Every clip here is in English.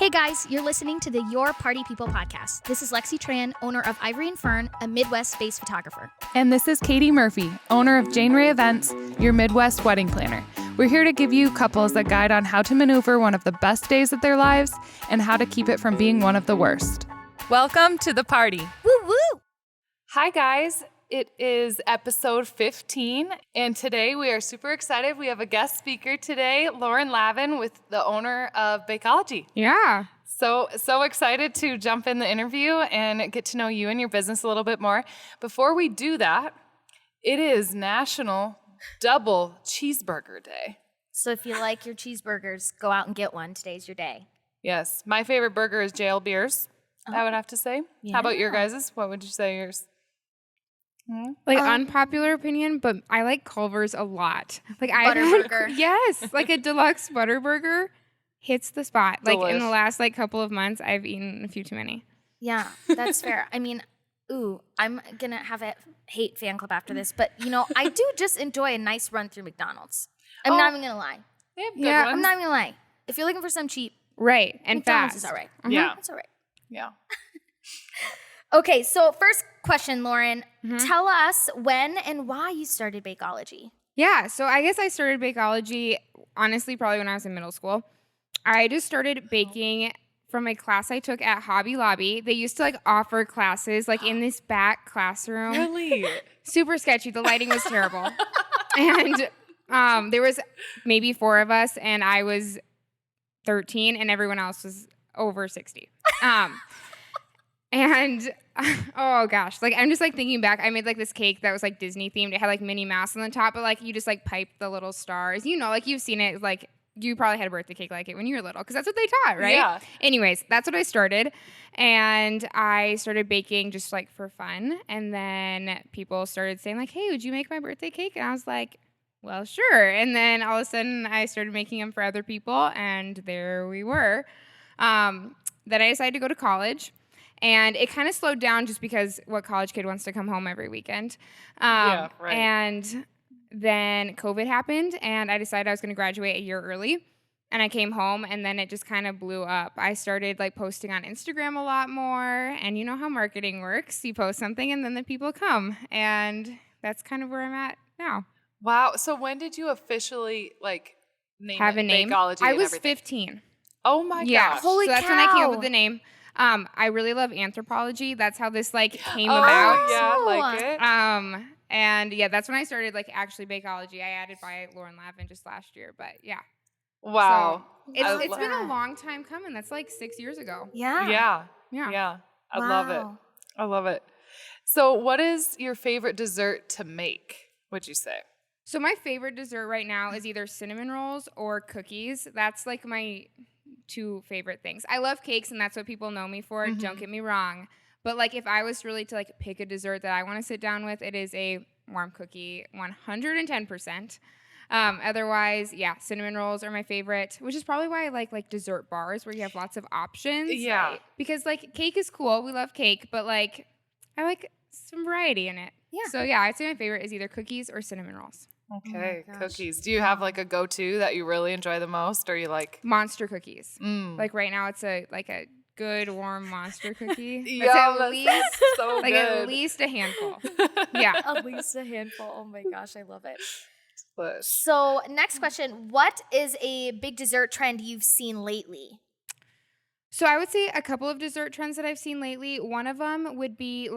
Hey guys, you're listening to the Your Party People podcast. This is Lexi Tran, owner of Ivory and Fern, a Midwest space photographer. And this is Katie Murphy, owner of Jane Ray Events, your Midwest wedding planner. We're here to give you couples a guide on how to maneuver one of the best days of their lives and how to keep it from being one of the worst. Welcome to the party. Woo woo! Hi guys, it is episode 15, and today we are super excited. We have a guest speaker today, Lavin, with the owner of Bakeology. Yeah. So excited to jump in the interview and get to know you and your business a little bit more. Before we do that, it is National Double Cheeseburger Day. So if you like your cheeseburgers, go out and get one. Today's your day. Yes, my favorite burger is jail beers, I would have to say. Yeah. How about your guys's? What would you say yours? Like unpopular opinion, but I like Culver's a lot. Like Butterburger. Yes, like a deluxe Butterburger hits the spot. Like in the Delish. last couple of months, I've eaten a few too many. Yeah, that's fair. I mean, I'm going to have a hate fan club after this, but I do just enjoy a nice run through McDonald's. I'm not even going to lie. They have good Yeah, ones. I'm not even going to lie. If you're looking for some cheap, Right, and McDonald's fast. is all right. Yeah. It's all right. Yeah. Okay, so first question, Lauren. Tell us when and why you started Bakeology. Yeah, so I guess I started Bakeology, honestly, probably when I was in middle school. I just started baking from a class I took at Hobby Lobby. They used to offer classes in this back classroom. Really? Super sketchy. The lighting was terrible. And there was maybe 4 of us, and I was 13, and everyone else was over 60. And oh gosh, I'm just thinking back. I made this cake that was Disney themed. It had Minnie Mouse on the top, but you just piped the little stars. You've seen it. You probably had a birthday cake like it when you were little, because that's what they taught, right? Yeah. Anyways, that's what I started, and I started baking just for fun. And then people started saying hey, would you make my birthday cake? And I was like, well, sure. And then all of a sudden, I started making them for other people, and there we were. Then I decided to go to college. And it kind of slowed down just because what college kid wants to come home every weekend? Yeah, right. And then COVID happened, and I decided I was going to graduate a year early. And I came home, and then it just kind of blew up. I started posting on Instagram a lot more, and you know how marketing works. You post something, and then the people come. And that's kind of where I'm at now. Wow. So when did you officially Have a name? Bakeology I and was everything? 15. Oh my Yeah. gosh. Holy So that's when I came up cow. with the name. I really love anthropology. That's how this came Oh, about. yeah, I like it. And yeah, that's when I started actually Bakeology. I added by Lavin just last year, but yeah. Wow. So it's love been that. a long time coming. That's 6 years ago. Yeah. Yeah. Yeah. Yeah. I love it. Wow. I love it. So what is your favorite dessert to make, would you say? So my favorite dessert right now is either cinnamon rolls or cookies. That's my 2 favorite things. I love cakes, and that's what people know me for. Don't get me wrong. But if I was really to pick a dessert that I want to sit down with, it is a warm cookie, 110%. Otherwise, yeah, cinnamon rolls are my favorite, which is probably why I like dessert bars where you have lots of options. Yeah. Right? Because cake is cool. We love cake, but I like some variety in it. Yeah. So yeah, I'd say my favorite is either cookies or cinnamon rolls. Okay, gosh. cookies. Do you have a go-to that you really enjoy the most, or you like? Monster cookies. Mm. Right now, it's a good warm monster cookie. Yeah, That's that's at least so at good. least a handful. Yeah. At least a handful. Oh my gosh, I love it. But So next question, what is a big dessert trend you've seen lately? So I would say a couple of dessert trends that I've seen lately. One of them would be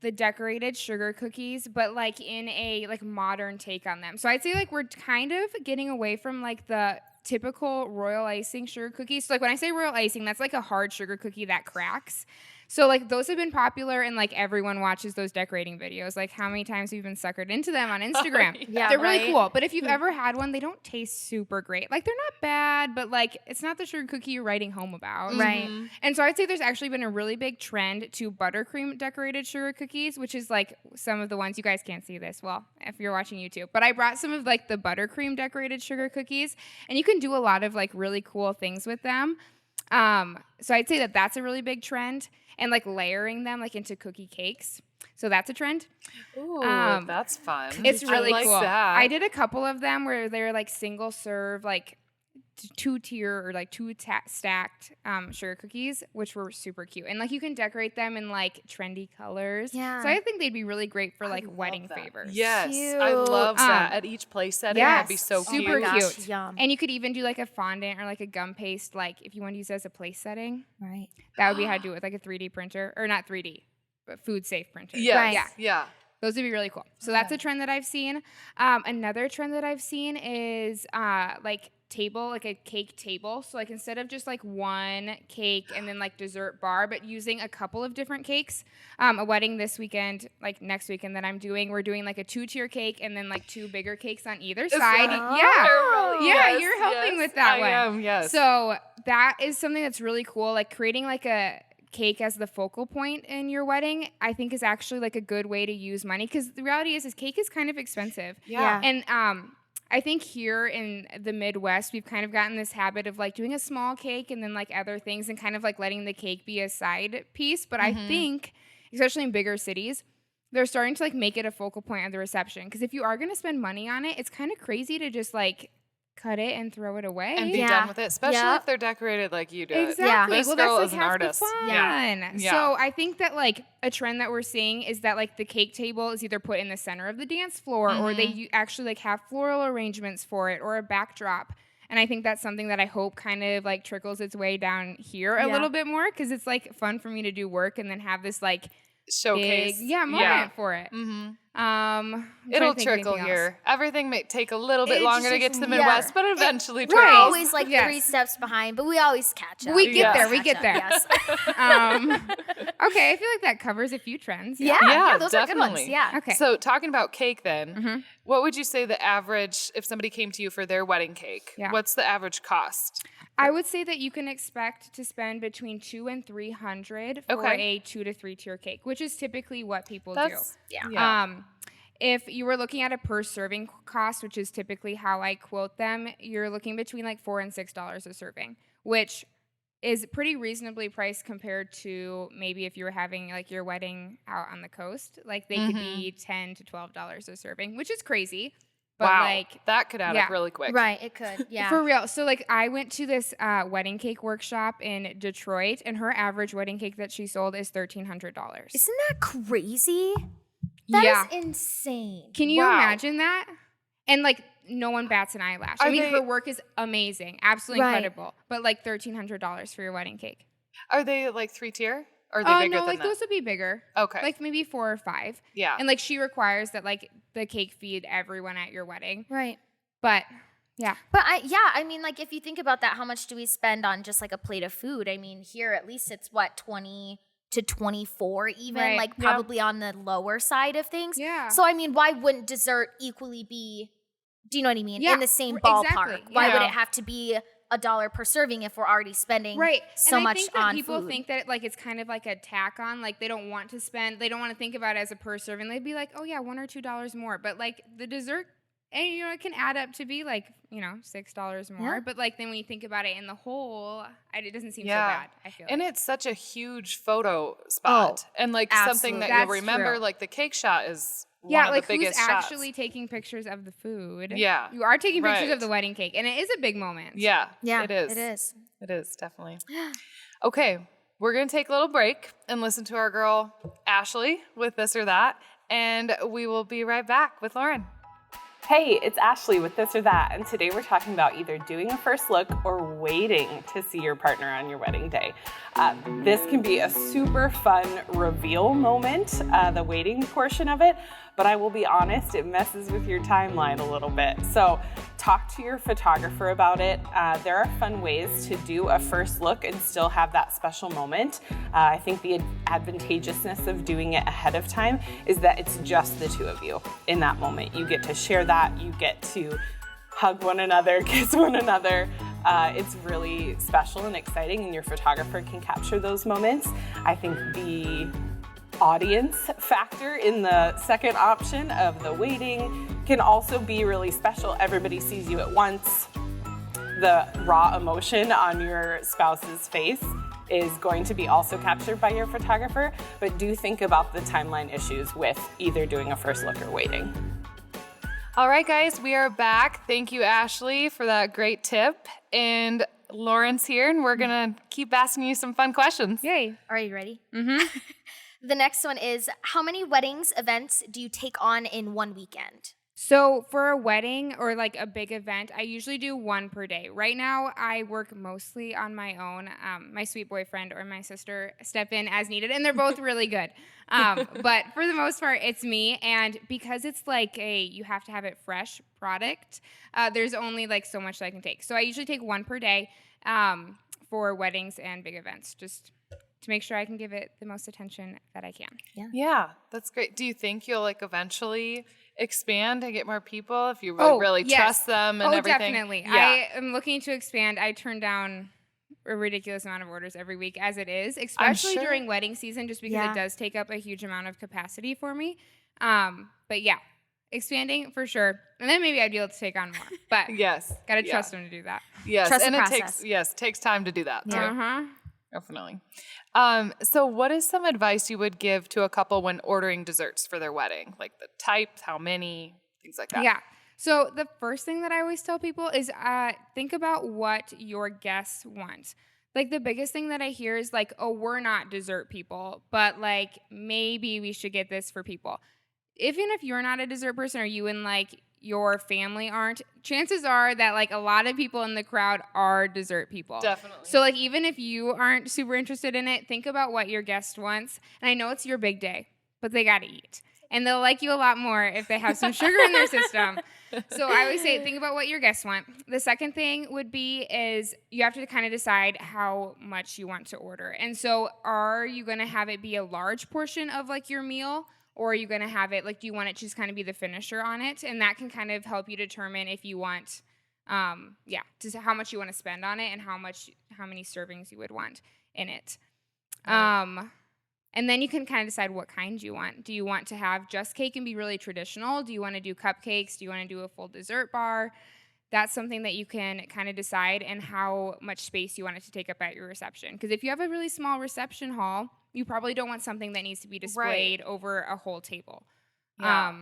the decorated sugar cookies, but in a modern take on them. So I'd say we're kind of getting away from the typical royal icing sugar cookies. So when I say royal icing, that's a hard sugar cookie that cracks. So those have been popular, and everyone watches those decorating videos. How many times have you been suckered into them on Instagram? Yeah, They're really right? cool. But if you've ever had one, they don't taste super great. They're not bad, but it's not the sugar cookie you're writing home about. Right. And so I'd say there's actually been a really big trend to buttercream decorated sugar cookies, which is some of the ones, you guys can't see this, well, if you're watching YouTube, but I brought some of the buttercream decorated sugar cookies, and you can do a lot of really cool things with them. So I'd say that that's a really big trend, and layering them into cookie cakes. So that's a trend. ooh, that's fun. It's really I like cool. That. I did a couple of them where they're single serve, 2-tier or like stacked sugar cookies, which were super cute. And like you can decorate them in like trendy colors. Yeah. So I think they'd be really great for like wedding favors. Yes, Cute. I love that. At each place setting, that'd be so cute. super gosh, cute. yum. And you could even do like a fondant or like a gum paste, like if you want to use it as a place setting. Right. That would be how to do it with like a 3D printer, or not 3D, but food safe printer. Yes. Right. Yeah. Those would be really cool. So that's a trend that I've seen. Another trend that I've seen is like a cake table. So like instead of just like one cake and then like dessert bar, but using a couple of different cakes. A wedding this weekend, like next weekend that we're doing like a 2-tier cake and then like 2 bigger cakes on either side. Yeah, you're helping with that one. I am, yes. So that is something that's really cool. Like creating like a cake as the focal point in your wedding, I think is actually like a good way to use money, because the reality is cake is kind of expensive. Yeah. And I think here in the Midwest, we've kind of gotten this habit of like doing a small cake and then like other things and kind of like letting the cake be a side piece. But I think, especially in bigger cities, they're starting to like make it a focal point of the reception. Because if you are going to spend money on it, it's kind of crazy to just like cut it and throw it away. And be done with it, especially if they're decorated like you do. Exactly. This Well, girl that's is like an half the artist. fun. Yeah. So I think that like a trend that we're seeing is that like the cake table is either put in the center of the dance floor or they actually like have floral arrangements for it or a backdrop. And I think that's something that I hope kind of like trickles its way down here a little bit more, because it's like fun for me to do work and then have this like showcase moment for it. It'll trickle here. Everything may take a little bit longer to get to the Midwest, but eventually We're trickles. always like 3 steps behind, but we always catch up. We get there. Yes. Okay, I feel like that covers a few trends. Yeah, those definitely. are good ones. Yeah. Okay. So talking about cake then, what would you say the average, if somebody came to you for their wedding cake, what's the average cost? I would say that you can expect to spend between $200 and $300 for a 2 to 3 tier cake, which is typically what people do. If you were looking at a per serving cost, which is typically how I quote them, you're looking between like $4 and $6 a serving, which is pretty reasonably priced compared to maybe if you were having like your wedding out on the coast. Like they could be $10 to $12 a serving, which is crazy. But like that could add up really quick. Right, it could. Yeah. For real. So like I went to this wedding cake workshop in Detroit, and her average wedding cake that she sold is $1,300. Isn't that crazy? That is insane. Can you imagine that? And like no one bats an eyelash. I mean, her work is amazing, absolutely incredible. But like $1,300 for your wedding cake. Are they like 3-tier? Or are they bigger no, than like that? those would be bigger. Okay. Like maybe 4 or 5. Yeah. And like she requires that like the cake feed everyone at your wedding. Right. But yeah. But I mean, like if you think about that, how much do we spend on just like a plate of food? I mean, here at least it's what, 20 to 24 even, like probably on the lower side of things. Yeah. So I mean, why wouldn't dessert equally be, do you know what I mean? Yeah, in the same ballpark. exactly. Why Yeah. would it have to be $1 per serving if we're already spending so and much I think that on people food? think that like it's kind of like a tack on, like they don't want to think about it as a per serving. They'd be like, oh yeah, $1 or $2 more. But like the dessert, and you know, it can add up to be like, you know, $6 more. Yeah. But like then when you think about it in the whole, it doesn't seem so bad. I feel And like. it's such a huge photo spot. And like something that That's you'll remember, true. like the cake shot is Yeah, one of like the biggest who's shots. actually taking pictures of the food? Yeah. You are taking pictures Right. of the wedding cake, and it is a big moment. Yeah, Yeah, it is. It is. It is, definitely. Okay, we're going to take a little break and listen to our girl Ashley with This or That, and we will be right back with Lauren. Hey, it's Ashley with This or That, and today we're talking about either doing a first look or waiting to see your partner on your wedding day. This can be a super fun reveal moment, the waiting portion of it, but I will be honest, it messes with your timeline a little bit. So talk to your photographer about it. There are fun ways to do a first look and still have that special moment. I think the advantageousness of doing it ahead of time is that it's just the two of you in that moment. You get to share that, you get to hug one another, kiss one another. It's really special and exciting, and your photographer can capture those moments. I think the audience factor in the second option of the waiting can also be really special. Everybody sees you at once. The raw emotion on your spouse's face is going to be also captured by your photographer, but do think about the timeline issues with either doing a first look or waiting. All right, guys, we are back. Thank you, Ashley, for that great tip. And Lauren's here, and we're going to keep asking you some fun questions. Yay. Are you ready? Mm-hmm. The next one is, how many weddings events do you take on in one weekend? So for a wedding or like a big event, I usually do one per day. Right now, I work mostly on my own. My sweet boyfriend or my sister step in as needed, and they're both really good. But for the most part, it's me. And because it's like you have to have it fresh product, there's only like so much that I can take. So I usually take one per day for weddings and big events, just to make sure I can give it the most attention that I can. Yeah, that's great. Do you think you'll like eventually expand and get more people if you really yes. trust them and everything? Definitely. Yeah. I am looking to expand. I turn down a ridiculous amount of orders every week as it is, especially during wedding season, just because it does take up a huge amount of capacity for me. But yeah, expanding for sure. And then maybe I'd be able to take on more. But yes, got to trust them to do that. Yes, Trust and the it process. takes time to do that too. Uh-huh. Definitely. So what is some advice you would give to a couple when ordering desserts for their wedding? Like the type, how many, things like that. Yeah. So the first thing that I always tell people is think about what your guests want. Like the biggest thing that I hear is like, oh, we're not dessert people, but like maybe we should get this for people. Even if you're not a dessert person or you and like your family aren't, chances are that like a lot of people in the crowd are dessert people. Definitely. So like even if you aren't super interested in it, think about what your guest wants. And I know it's your big day, but they got to eat. And they'll like you a lot more if they have some sugar in their system. So I always say, think about what your guests want. The second thing would be is you have to kind of decide how much you want to order. And so are you going to have it be a large portion of like your meal? Or are you going to have it, like, do you want it to just kind of be the finisher on it? And that can kind of help you determine if you want, just how much you want to spend on it and how many servings you would want in it. Right. And then you can kind of decide what kind you want. Do you want to have just cake and be really traditional? Do you want to do cupcakes? Do you want to do a full dessert bar? That's something that you can kind of decide, and how much space you want it to take up at your reception. Because if you have a really small reception hall, you probably don't want something that needs to be displayed over a whole table. Yeah.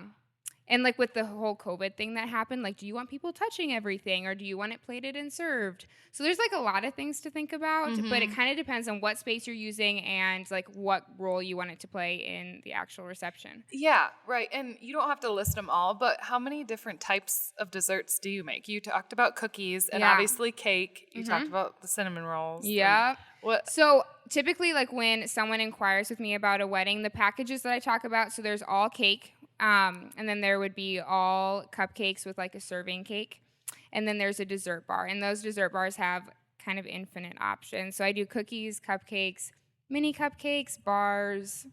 And like with the whole COVID thing that happened, like, do you want people touching everything, or do you want it plated and served? So there's like a lot of things to think about, but it kind of depends on what space you're using and like what role you want it to play in the actual reception. Yeah, right. And you don't have to list them all, but how many different types of desserts do you make? You talked about cookies and obviously cake. You talked about the cinnamon rolls. Yeah. What? So typically, like when someone inquires with me about a wedding, the packages that I talk about, so there's all cake. And then there would be all cupcakes with like a serving cake. And then there's a dessert bar. And those dessert bars have kind of infinite options. So I do cookies, cupcakes, mini cupcakes, bars.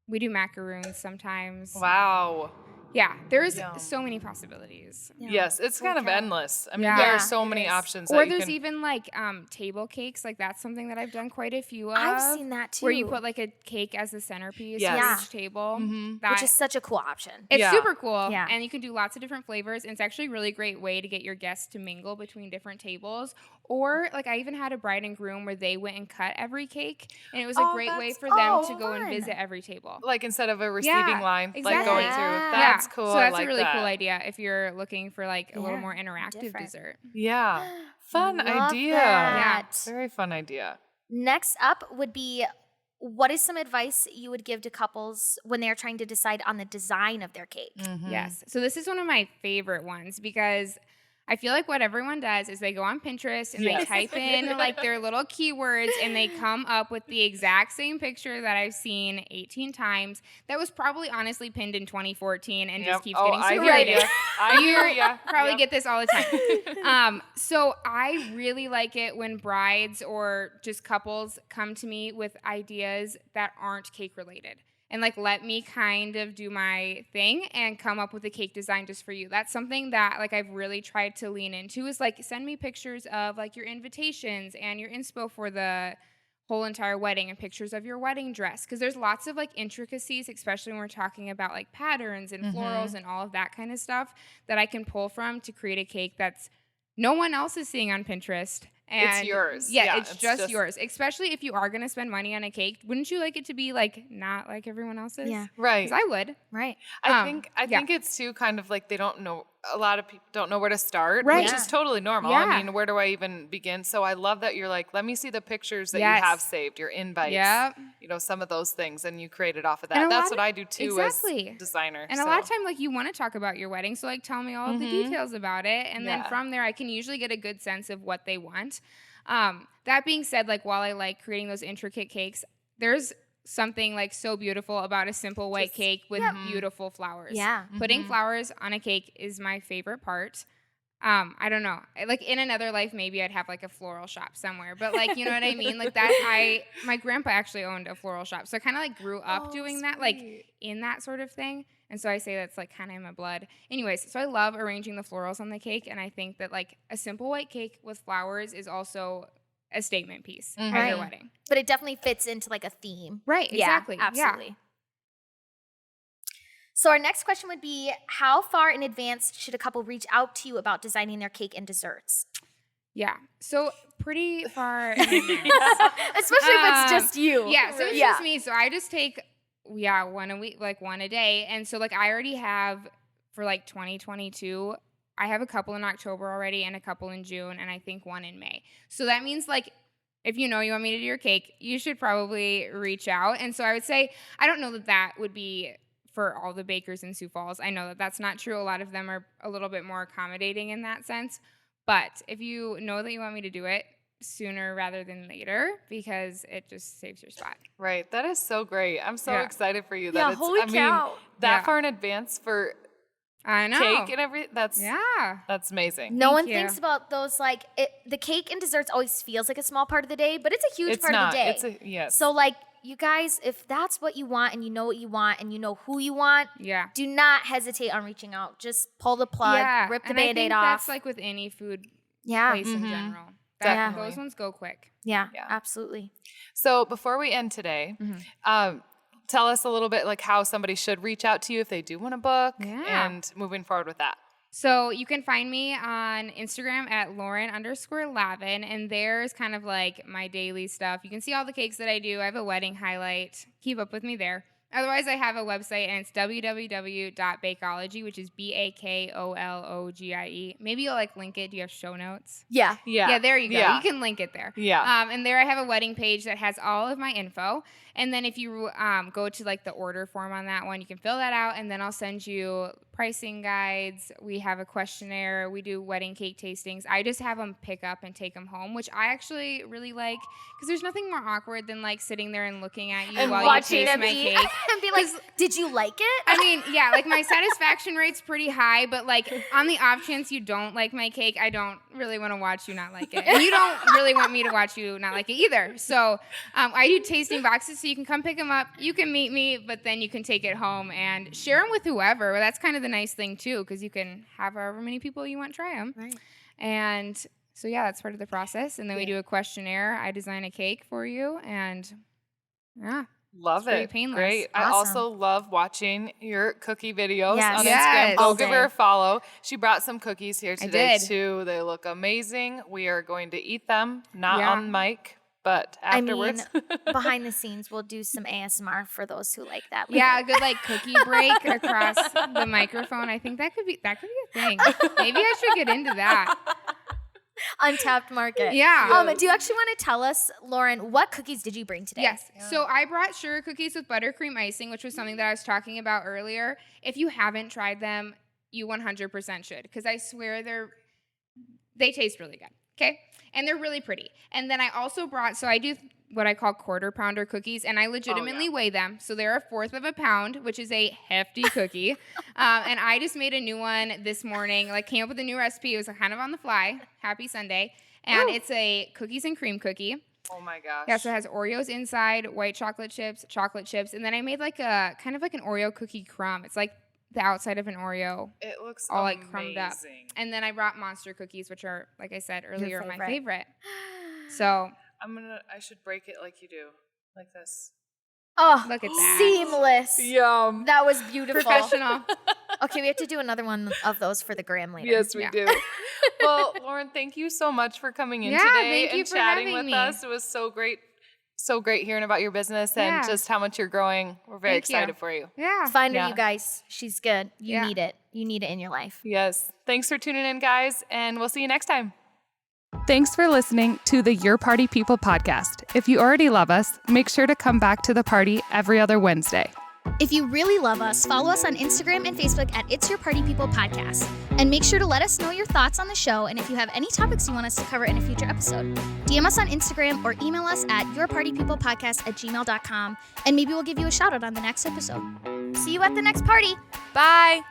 We do macaroons sometimes. Wow. Yeah, there's so many possibilities. Yeah. Yes, it's kind of endless. I mean, Yeah. there are so many options. Or there's even like table cakes. Like that's something that I've done quite a few of. I've seen that too. Where you put like a cake as the centerpiece of each table. Which is such a cool option. It's super cool. Yeah. And you can do lots of different flavors. And it's actually a really great way to get your guests to mingle between different tables. Or like I even had a bride and groom where they went and cut every cake. And it was a great way for them to go and visit every table. Like instead of a receiving line, exactly. like going through. That's cool. So that's I like a really that. cool idea if you're looking for like a little more interactive dessert. Yeah. Fun Love idea. that. Yeah. Very fun idea. Next up would be, what is some advice you would give to couples when they're trying to decide on the design of their cake? Yes. So this is one of my favorite ones because I feel like what everyone does is they go on Pinterest and they type in like their little keywords and they come up with the exact same picture that I've seen 18 times that was probably honestly pinned in 2014 and just keeps getting circulated. I hear you. Probably get this all the time. So I really like it when brides or just couples come to me with ideas that aren't cake related. And like, let me kind of do my thing and come up with a cake design just for you. That's something that like I've really tried to lean into, is like send me pictures of like your invitations and your inspo for the whole entire wedding and pictures of your wedding dress. Because there's lots of like intricacies, especially when we're talking about like patterns and florals and all of that kind of stuff that I can pull from to create a cake that's no one else is seeing on Pinterest. And it's yours. Yeah, it's just yours. Especially if you are going to spend money on a cake, wouldn't you like it to be like not like everyone else's? Yeah. Right. Because I would. Right. I think it's too kind of like they don't know a lot of people don't know where to start, Right. which Yeah. is totally normal. Yeah. I mean, where do I even begin? So I love that you're like, let me see the pictures that you Yes. have saved, your invites, Yep. you know, some of those things, and you create it off of And that. a That's lot what of- I do too exactly. as designer. And a lot of time, like, you want to talk about your wedding, so, like, tell me all of the details about it. And then Yeah. from there, I can usually get a good sense of what they want. That being said, like, while I like creating those intricate cakes, there's something, like, so beautiful about a simple white cake with beautiful flowers. Yeah. Putting flowers on a cake is my favorite part. I don't know. Like, in another life, maybe I'd have, like, a floral shop somewhere. But, like, you know what I mean? Like, my grandpa actually owned a floral shop. So I kind of, like, grew up doing that, like, in that sort of thing. And so I say that's, like, kind of in my blood. Anyways, so I love arranging the florals on the cake. And I think that, like, a simple white cake with flowers is also a statement piece at Right. your wedding. But it definitely fits into like a theme. Right, exactly. Yeah, absolutely. So our next question would be, how far in advance should a couple reach out to you about designing their cake and desserts? Yeah. So pretty far in advance. Especially if it's just you. Yeah, so it's Yeah. just me. So I just take, one a week, like one a day. And so, like, I already have, for like 2022, I have a couple in October already and a couple in June and I think one in May. So that means, like, if you know you want me to do your cake, you should probably reach out. And so I would say, I don't know that that would be for all the bakers in Sioux Falls. I know that that's not true. A lot of them are a little bit more accommodating in that sense. But if you know that you want me to do it, sooner rather than later, because it just saves your spot. Right. That is so great. I'm so Yeah. excited for you. Yeah, That it's, holy I mean, cow. that Yeah. far in advance for I know. cake and everything. That's Yeah. amazing. No one you. thinks about those, like, the cake and desserts always feels like a small part of the day, but it's a huge It's part not. of the day. It's a yes. So, like, you guys, if that's what you want and you know what you want and you know who you want, Yeah. do not hesitate on reaching out. Just pull the plug, Yeah. rip the and I Band-Aid think off. That's like with any food Yeah. place in Mhm. general. Definitely. Those ones go quick. Yeah, Yeah. absolutely. So before we end today, tell us a little bit like how somebody should reach out to you if they do want to book Yeah. and moving forward with that. So you can find me on Instagram at Lauren_Lavin, and there's kind of like my daily stuff. You can see all the cakes that I do. I have a wedding highlight. Keep up with me there. Otherwise, I have a website, and it's www.Bakeology, which is Bakeologie. Maybe you'll like link it. Do you have show notes? Yeah. Yeah, there you go. Yeah. You can link it there. Yeah. And there I have a wedding page that has all of my info. And then if you go to like the order form on that one, you can fill that out, and then I'll send you pricing guides. We have a questionnaire. We do wedding cake tastings. I just have them pick up and take them home, which I actually really like because there's nothing more awkward than like sitting there and looking at you And while you watching taste them my eat cake. and be like, did you like it? I mean, yeah, like my satisfaction rate's pretty high, but like on the off chance you don't like my cake, I don't really want to watch you not like it. And you don't really want me to watch you not like it either. So I do tasting boxes so you can come pick them up. You can meet me, but then you can take it home and share them with whoever. That's kind of the nice thing too, because you can have however many people you want try them. Right. And so yeah, that's part of the process. And then we do a questionnaire. I design a cake for you, and yeah. Love It's pretty it. painless. Great. I Awesome. also love watching your cookie videos Yes. on Yes. Instagram. Go All give day. her a follow. She brought some cookies here today did. too. They look amazing. We are going to eat them, not Yeah. on mic, but afterwards. I mean, behind the scenes, we'll do some ASMR for those who like that. Yeah, a good like cookie break across the microphone. I think that could be a thing. Maybe I should get into that. Untapped market. Yeah. Do you actually want to tell us, Lauren, what cookies did you bring today? Yes. So I brought sugar cookies with buttercream icing, which was something that I was talking about earlier. If you haven't tried them, you 100% should, because I swear they taste really good. Okay. And they're really pretty. And then I also brought, so I do what I call quarter pounder cookies, and I legitimately weigh them. So they're 1/4 of a pound, which is a hefty cookie. And I just made a new one this morning, like came up with a new recipe. It was kind of on the fly. Happy Sunday. And it's a cookies and cream cookie. Oh my gosh. Yeah, so it has Oreos inside, white chocolate chips, and then I made like a kind of like an Oreo cookie crumb. It's like the outside of an Oreo, It looks all amazing. like crumbed up. And then I brought monster cookies, which are, like I said earlier, my favorite. So I should break it like you do. Like this. Oh, Look at that. Seamless. Yum. That was beautiful. professional. Okay, we have to do another one of those for the gram later. Yes, we Yeah. do. Well, Lauren, thank you so much for coming in Yeah, today thank you and for chatting having with me. us. It was so great so great hearing about your business and just how much you're growing. We're very excited for you. Yeah. Find her, you guys. She's good. You need it. You need it in your life. Yes. Thanks for tuning in, guys, and we'll see you next time. Thanks for listening to the Your Party People podcast. If you already love us, make sure to come back to the party every other Wednesday. If you really love us, follow us on Instagram and Facebook at It's Your Party People Podcast. And make sure to let us know your thoughts on the show and if you have any topics you want us to cover in a future episode. DM us on Instagram or email us at yourpartypeoplepodcast@gmail.com and maybe we'll give you a shout out on the next episode. See you at the next party. Bye.